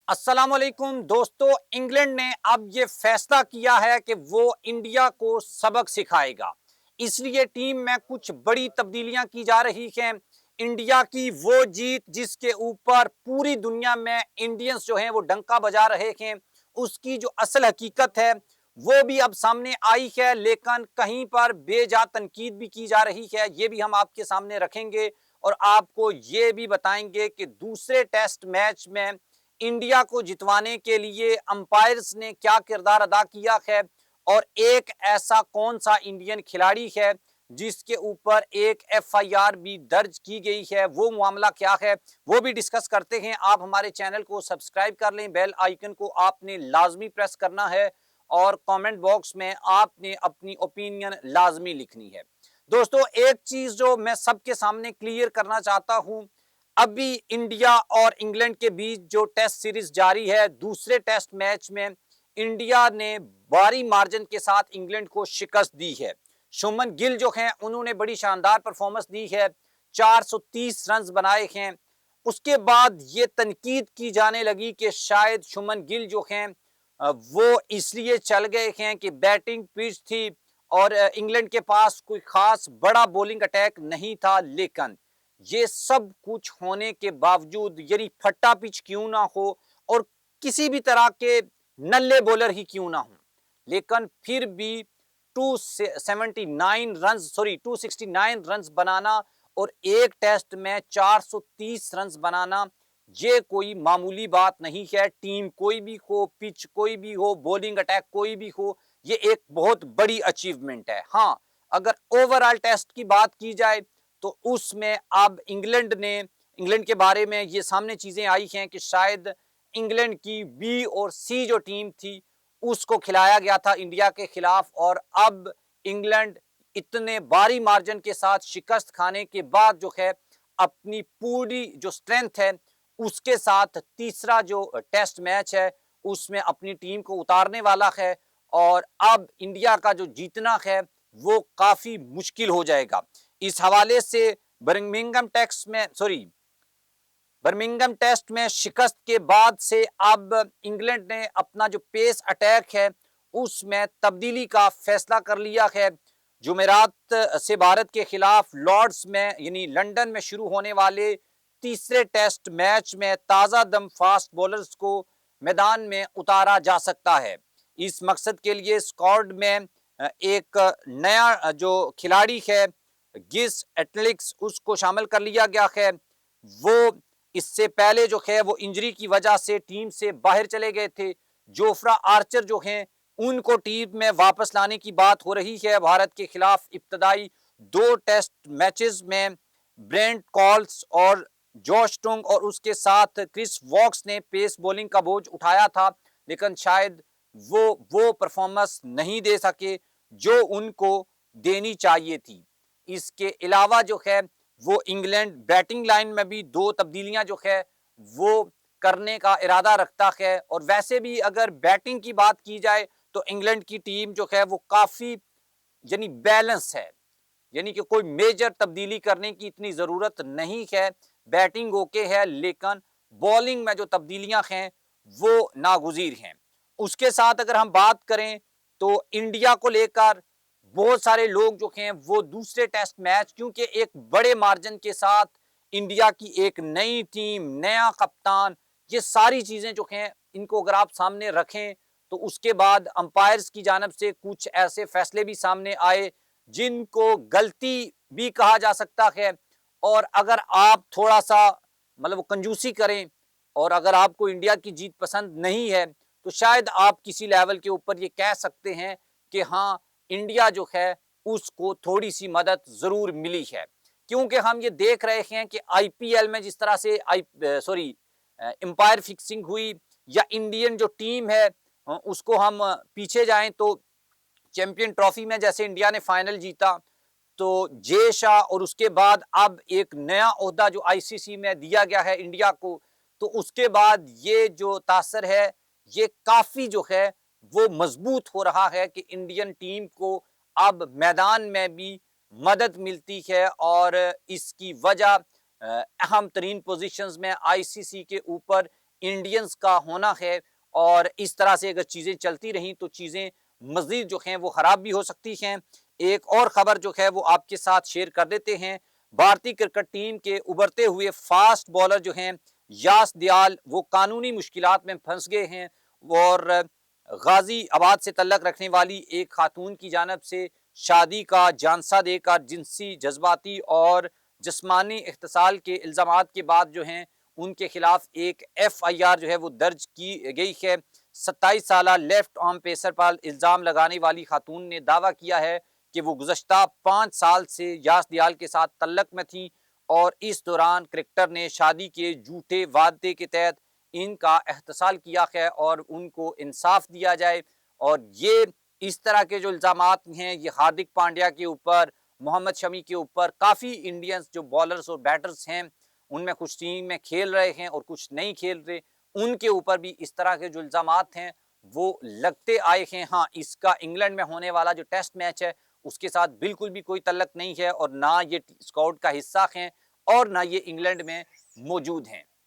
अस्सलाम वालेकुम दोस्तों। इंग्लैंड ने अब ये फैसला किया है कि वो इंडिया को सबक सिखाएगा, इसलिए टीम में कुछ बड़ी तब्दीलियां की जा रही हैं। इंडिया की वो जीत जिसके ऊपर पूरी दुनिया में इंडियंस जो हैं वो डंका बजा रहे हैं, उसकी जो असल हकीकत है वो भी अब सामने आई है, लेकिन कहीं पर बेजा तनकीद भी की जा रही है। ये भी हम आपके सामने रखेंगे और आपको ये भी बताएंगे कि दूसरे टेस्ट मैच में इंडिया को जितवाने के लिए अंपायर्स ने क्या किरदार अदा किया है और एक ऐसा कौन सा इंडियन खिलाड़ी है जिसके ऊपर एक एफआईआर भी दर्ज की गई है, वो मामला क्या है वो भी डिस्कस करते हैं। आप हमारे चैनल को सब्सक्राइब कर लें, बेल आइकन को आपने लाजमी प्रेस करना है और कमेंट बॉक्स में आपने अपनी ओपिनियन लाजमी लिखनी है। दोस्तों, एक चीज जो मैं सबके सामने क्लियर करना चाहता हूं, अभी इंडिया और इंग्लैंड के बीच जो टेस्ट सीरीज जारी है, दूसरे टेस्ट मैच में इंडिया ने भारी मार्जिन के साथ इंग्लैंड को शिकस्त दी है। शुभमन गिल जो हैं उन्होंने बड़ी शानदार परफॉर्मेंस दी है, 430 रन बनाए हैं। उसके बाद ये तनकीद की जाने लगी कि शायद शुभमन गिल जो हैं वो इसलिए चल गए हैं कि बैटिंग पिच थी और इंग्लैंड के पास कोई खास बड़ा बॉलिंग अटैक नहीं था। लेकिन ये सब कुछ होने के बावजूद, यानी फट्टा पिच क्यों ना हो और किसी भी तरह के नल्ले बॉलर ही क्यों ना हो, लेकिन फिर भी 269 रन बनाना और एक टेस्ट में 430 रन बनाना, ये कोई मामूली बात नहीं है। टीम कोई भी हो, पिच कोई भी हो, बॉलिंग अटैक कोई भी हो, ये एक बहुत बड़ी अचीवमेंट है। हाँ, अगर ओवरऑल टेस्ट की बात की जाए तो उसमें अब इंग्लैंड के बारे में ये सामने चीजें आई हैं कि शायद इंग्लैंड की बी और सी जो टीम थी उसको खिलाया गया था इंडिया के खिलाफ, और अब इंग्लैंड इतने भारी मार्जिन के साथ शिकस्त खाने के बाद जो है अपनी पूरी जो स्ट्रेंथ है उसके साथ तीसरा जो टेस्ट मैच है उसमें अपनी टीम को उतारने वाला है, और अब इंडिया का जो जीतना है वो काफी मुश्किल हो जाएगा। इस हवाले से बर्मिंघम टेस्ट में शिकस्त के बाद से अब इंग्लैंड ने अपना जो पेस अटैक है उसमें तब्दीली का फैसला कर लिया है। जुमेरात से भारत के खिलाफ लॉर्ड्स में यानी लंदन में शुरू होने वाले तीसरे टेस्ट मैच में ताजा दम फास्ट बॉलर्स को मैदान में उतारा जा सकता है। इस मकसद के लिए स्क्वाड में एक नया जो खिलाड़ी है गिस एटलिक्स उसको शामिल कर लिया गया है। वो इससे पहले जो है वो इंजरी की वजह से टीम से बाहर चले गए थे। जोफ्रा आर्चर जो हैं उनको टीम में वापस लाने की बात हो रही है। भारत के खिलाफ इब्तदाई 2 टेस्ट मैचेस में ब्रेंट कॉल्स और जॉश टोंग और उसके साथ क्रिस वॉक्स ने पेस बॉलिंग का बोझ उठाया था, लेकिन शायद वो परफॉर्मेंस नहीं दे सके जो उनको देनी चाहिए थी। इसके अलावा जो है वो इंग्लैंड बैटिंग लाइन में भी 2 तब्दीलियां जो है वो करने का इरादा रखता है, और वैसे भी अगर बैटिंग की बात की जाए तो इंग्लैंड की टीम जो है वो काफी यानी बैलेंस है, यानी कि कोई मेजर तब्दीली करने की इतनी जरूरत नहीं है। बैटिंग ओके है, लेकिन बॉलिंग में जो तब्दीलियां हैं वो नागुजीर हैं। उसके साथ अगर हम बात करें तो इंडिया को लेकर बहुत सारे लोग जो हैं वो दूसरे टेस्ट मैच, क्योंकि एक बड़े मार्जिन के साथ इंडिया की एक नई टीम, नया कप्तान, ये सारी चीजें जो हैं इनको अगर आप सामने रखें तो उसके बाद अंपायर्स की जानब से कुछ ऐसे फैसले भी सामने आए जिनको गलती भी कहा जा सकता है। और अगर आप थोड़ा सा मतलब कंजूसी करें और अगर आपको इंडिया की जीत पसंद नहीं है तो शायद आप किसी लेवल के ऊपर ये कह सकते हैं कि हाँ, इंडिया जो है उसको थोड़ी सी मदद जरूर मिली है। क्योंकि हम ये देख रहे हैं कि आईपीएल में जिस तरह से एम्पायर फिक्सिंग हुई, या इंडियन जो टीम है उसको हम पीछे जाएं तो चैंपियन ट्रॉफी में जैसे इंडिया ने फाइनल जीता तो जे शाह, और उसके बाद अब एक नया ओहदा जो आईसीसी में दिया गया है इंडिया को, तो उसके बाद ये जो तासर है ये काफी जो है वो मजबूत हो रहा है कि इंडियन टीम को अब मैदान में भी मदद मिलती है, और इसकी वजह अहम तरीन पोजीशंस में आईसीसी के ऊपर इंडियंस का होना है। और इस तरह से अगर चीज़ें चलती रहीं तो चीज़ें मज़ीद जो हैं वो ख़राब भी हो सकती हैं। एक और ख़बर जो है वो आपके साथ शेयर कर देते हैं। भारतीय क्रिकेट टीम के उभरते हुए फ़ास्ट बॉलर जो हैं यास दयाल, वो कानूनी मुश्किलात में फंस गए हैं। और गाज़ियाबाद से तल्लक रखने वाली एक खातून की जानिब से शादी का झांसा देकर जिनसी, जज़्बाती और जिस्मानी इख्तिसाल के इल्ज़ामात के बाद जो हैं उनके खिलाफ एक एफआईआर जो है वो दर्ज की गई है। 27 साला लेफ्ट आर्म पेसर पर इल्ज़ाम लगाने वाली खातून ने दावा किया है कि वो गुज़श्ता 5 साल से यास दयाल के साथ तल्लक में थी और इस दौरान क्रिकेटर ने शादी के झूठे वादे के तहत इनका एहतसाल किया है और उनको इंसाफ दिया जाए। और ये इस तरह के जो इल्ज़ामात हैं ये हार्दिक पांड्या के ऊपर, मोहम्मद शमी के ऊपर, काफ़ी इंडियंस जो बॉलर्स और बैटर्स हैं उनमें कुछ टीम में खेल रहे हैं और कुछ नहीं खेल रहे, उनके ऊपर भी इस तरह के जो इल्ज़ामात हैं वो लगते आए हैं। हाँ, इसका इंग्लैंड में होने वाला जो टेस्ट मैच है उसके साथ बिल्कुल भी कोई तल्लक नहीं है और ना ये स्क्वाड का हिस्सा हैं और ना ये इंग्लैंड में मौजूद हैं।